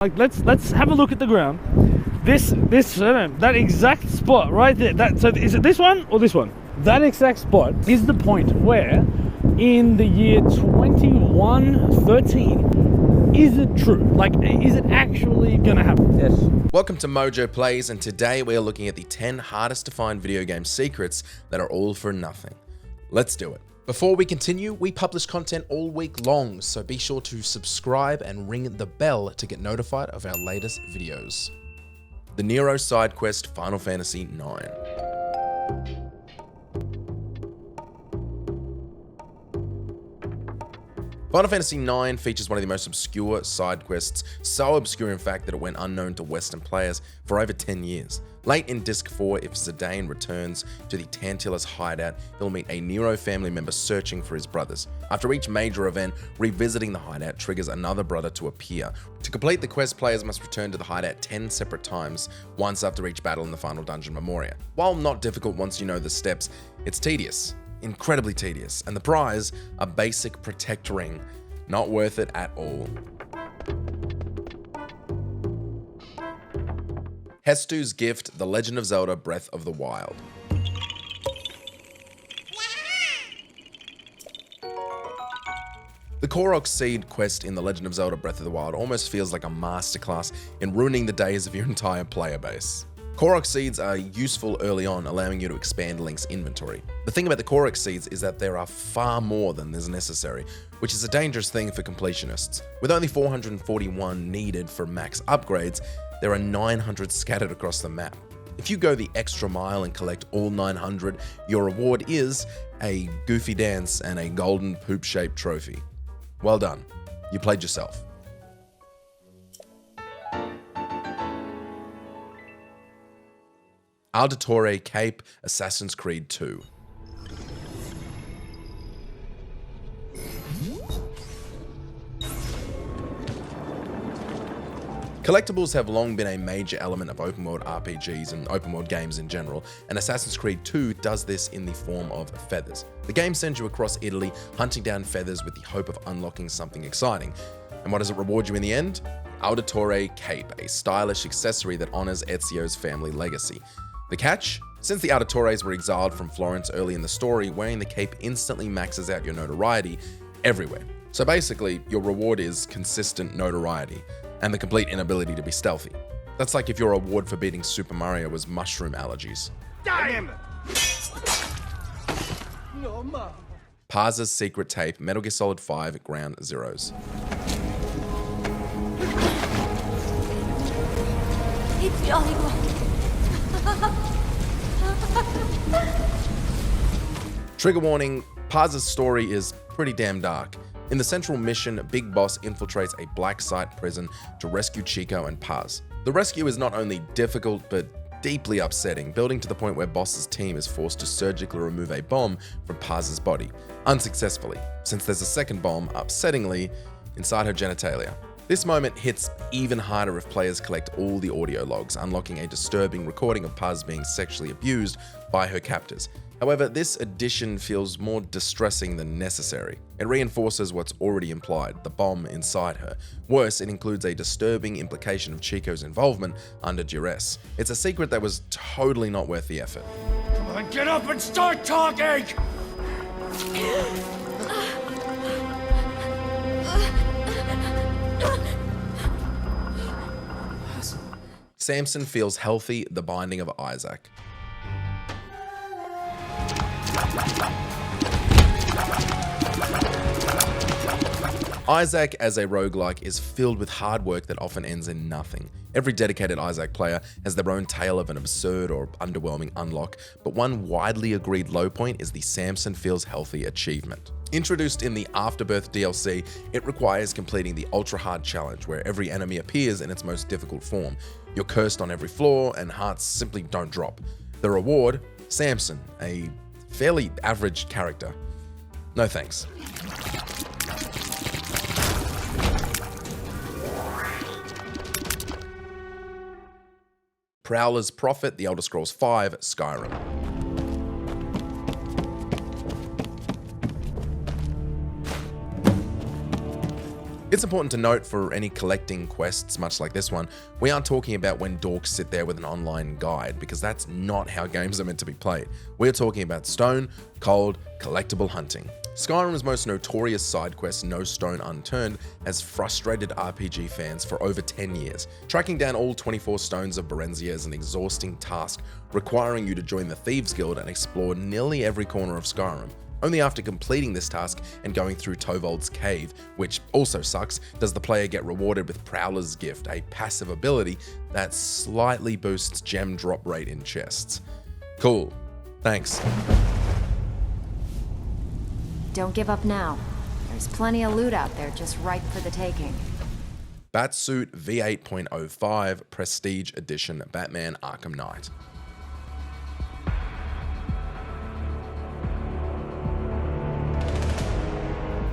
Like let's have a look at the ground. That exact spot right there. So is it this one or this one? That exact spot is the point where, in the year 2113, is it true? Like, is it actually gonna happen? Yes. Welcome to MojoPlays, and today we are looking at the 10 hardest to find video game secrets that are all for nothing. Let's do it. Before we continue, we publish content all week long, so be sure to subscribe and ring the bell to get notified of our latest videos. The Nero side quest, Final Fantasy IX. Final Fantasy IX features one of the most obscure side quests, so obscure in fact that it went unknown to Western players for over 10 years. Late in Disc 4, if Zidane returns to the Tantalus hideout, he'll meet a Nero family member searching for his brothers. After each major event, revisiting the hideout triggers another brother to appear. To complete the quest, players must return to the hideout 10 separate times, once after each battle in the final dungeon Memoria. While not difficult once you know the steps, it's tedious. Incredibly tedious, and the prize, a basic protect ring. Not worth it at all. Hestu's Gift, The Legend of Zelda Breath of the Wild. The Korok Seed quest in The Legend of Zelda Breath of the Wild almost feels like a masterclass in ruining the days of your entire player base. Korok Seeds are useful early on, allowing you to expand Link's inventory. The thing about the Korok Seeds is that there are far more than is necessary, which is a dangerous thing for completionists. With only 441 needed for max upgrades, there are 900 scattered across the map. If you go the extra mile and collect all 900, your reward is a goofy dance and a golden poop-shaped trophy. Well done. You played yourself. Auditore Cape, Assassin's Creed 2. Collectibles have long been a major element of open world RPGs and open world games in general, and Assassin's Creed 2 does this in the form of feathers. The game sends you across Italy, hunting down feathers with the hope of unlocking something exciting. And what does it reward you in the end? Auditore Cape, a stylish accessory that honors Ezio's family legacy. The catch? Since the Auditores were exiled from Florence early in the story, wearing the cape instantly maxes out your notoriety everywhere. So basically, your reward is consistent notoriety and the complete inability to be stealthy. That's like if your reward for beating Super Mario was mushroom allergies. Damn! Parza's Secret Tape, Metal Gear Solid 5, Ground Zeroes. Trigger warning, Parza's story is pretty damn dark. In the central mission, Big Boss infiltrates a black site prison to rescue Chico and Paz. The rescue is not only difficult, but deeply upsetting, building to the point where Boss's team is forced to surgically remove a bomb from Paz's body, unsuccessfully, since there's a second bomb, upsettingly, inside her genitalia. This moment hits even harder if players collect all the audio logs, unlocking a disturbing recording of Paz being sexually abused by her captors. However, this addition feels more distressing than necessary. It reinforces what's already implied, the bomb inside her. Worse, it includes a disturbing implication of Chico's involvement under duress. It's a secret that was totally not worth the effort. Come on, get up and start talking! Samson feels healthy, The Binding of Isaac. Isaac as a roguelike is filled with hard work that often ends in nothing. Every dedicated Isaac player has their own tale of an absurd or underwhelming unlock, but one widely agreed low point is the Samson Feels Healthy achievement. Introduced in the Afterbirth DLC, it requires completing the Ultra Hard Challenge, where every enemy appears in its most difficult form. You're cursed on every floor, and hearts simply don't drop. The reward? Samson, a fairly average character. No thanks. Prowler's Prophet, The Elder Scrolls V, Skyrim. It's important to note for any collecting quests, much like this one, we aren't talking about when dorks sit there with an online guide, because that's not how games are meant to be played. We're talking about stone, cold, collectible hunting. Skyrim's most notorious side quest, No Stone Unturned, has frustrated RPG fans for over 10 years. Tracking down all 24 stones of Berenzia is an exhausting task, requiring you to join the Thieves Guild and explore nearly every corner of Skyrim. Only after completing this task and going through Tovold's Cave, which also sucks, does the player get rewarded with Prowler's Gift, a passive ability that slightly boosts gem drop rate in chests. Cool. Thanks. Don't give up now. There's plenty of loot out there just ripe for the taking. Batsuit V8.05 Prestige Edition Batman Arkham Knight.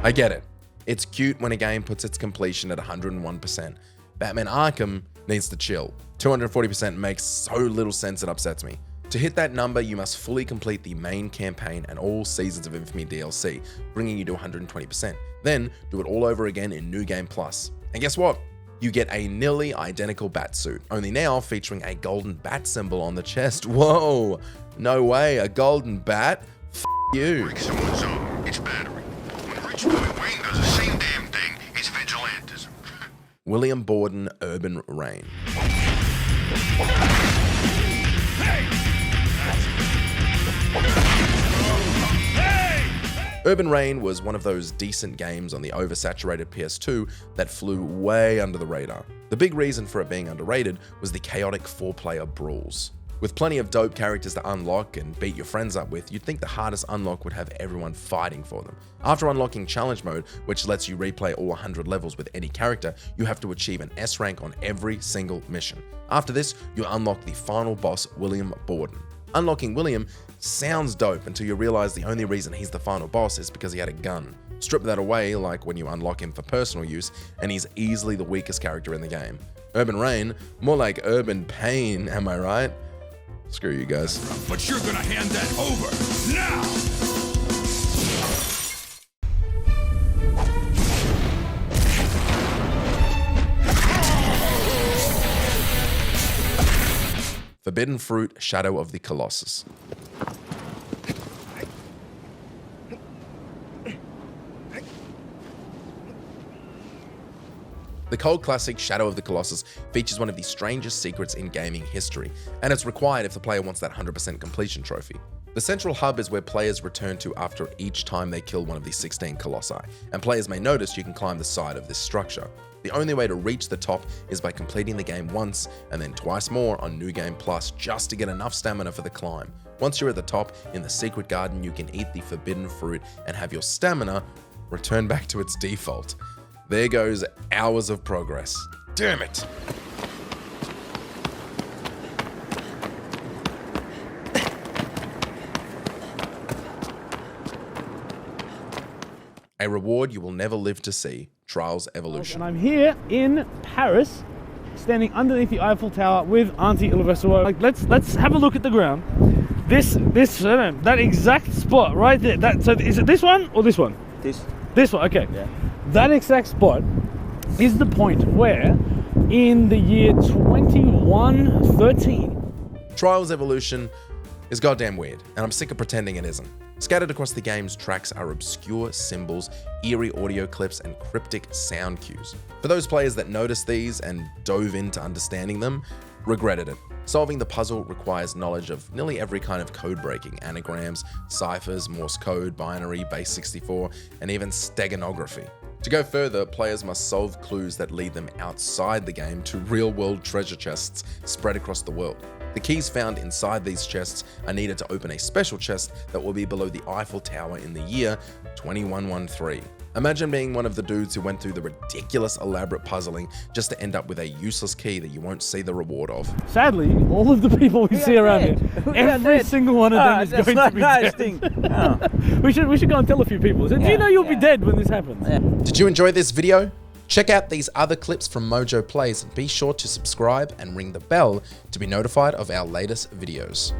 I get it. It's cute when a game puts its completion at 101%. Batman Arkham needs to chill. 240% makes so little sense it upsets me. To hit that number, you must fully complete the main campaign and all Seasons of Infamy DLC, bringing you to 120%. Then, do it all over again in New Game Plus. And guess what? You get a nearly identical Batsuit, only now featuring a golden bat symbol on the chest. Whoa! No way, a golden bat? F you. Break someone's arm, it's battery. When Rich Boy Wayne does the same damn thing, it's vigilantism. William Borden, Urban Reign. Urban Reign was one of those decent games on the oversaturated PS2 that flew way under the radar. The big reason for it being underrated was the chaotic 4-player brawls. With plenty of dope characters to unlock and beat your friends up with, you'd think the hardest unlock would have everyone fighting for them. After unlocking Challenge Mode, which lets you replay all 100 levels with any character, you have to achieve an S rank on every single mission. After this, you unlock the final boss, William Borden. Unlocking William sounds dope until you realize the only reason he's the final boss is because he had a gun. Strip that away, like when you unlock him for personal use, and he's easily the weakest character in the game. Urban Reign, more like Urban Pain, am I right? Screw you guys. But you're gonna hand that over now! Forbidden Fruit, Shadow of the Colossus. The cult classic Shadow of the Colossus features one of the strangest secrets in gaming history, and it's required if the player wants that 100% completion trophy. The central hub is where players return to after each time they kill one of the 16 colossi, and players may notice you can climb the side of this structure. The only way to reach the top is by completing the game once and then twice more on New Game Plus just to get enough stamina for the climb. Once you're at the top, in the secret garden, you can eat the forbidden fruit and have your stamina return back to its default. There goes hours of progress. Damn it! A reward you will never live to see. Trials Evolution. And I'm here in Paris, standing underneath the Eiffel Tower with Auntie Ilvesuo. Like, let's have a look at the ground. That exact spot right there. So is it this one or this one? This one. Okay. Yeah. That exact spot is the point where, in the year 2113, Trials Evolution is goddamn weird, and I'm sick of pretending it isn't. Scattered across the game's tracks are obscure symbols, eerie audio clips, and cryptic sound cues. For those players that noticed these and dove into understanding them, regretted it. Solving the puzzle requires knowledge of nearly every kind of code breaking, anagrams, ciphers, Morse code, binary, base 64, and even steganography. To go further, players must solve clues that lead them outside the game to real-world treasure chests spread across the world. The keys found inside these chests are needed to open a special chest that will be below the Eiffel Tower in the year 2113. Imagine being one of the dudes who went through the ridiculous elaborate puzzling just to end up with a useless key that you won't see the reward of. sadly, all of the people we see around here, every single one of them is going to be dead. We should go and tell a few people. So, do you know you'll be dead when this happens? Did you enjoy this video? Check out these other clips from MojoPlays and be sure to subscribe and ring the bell to be notified of our latest videos.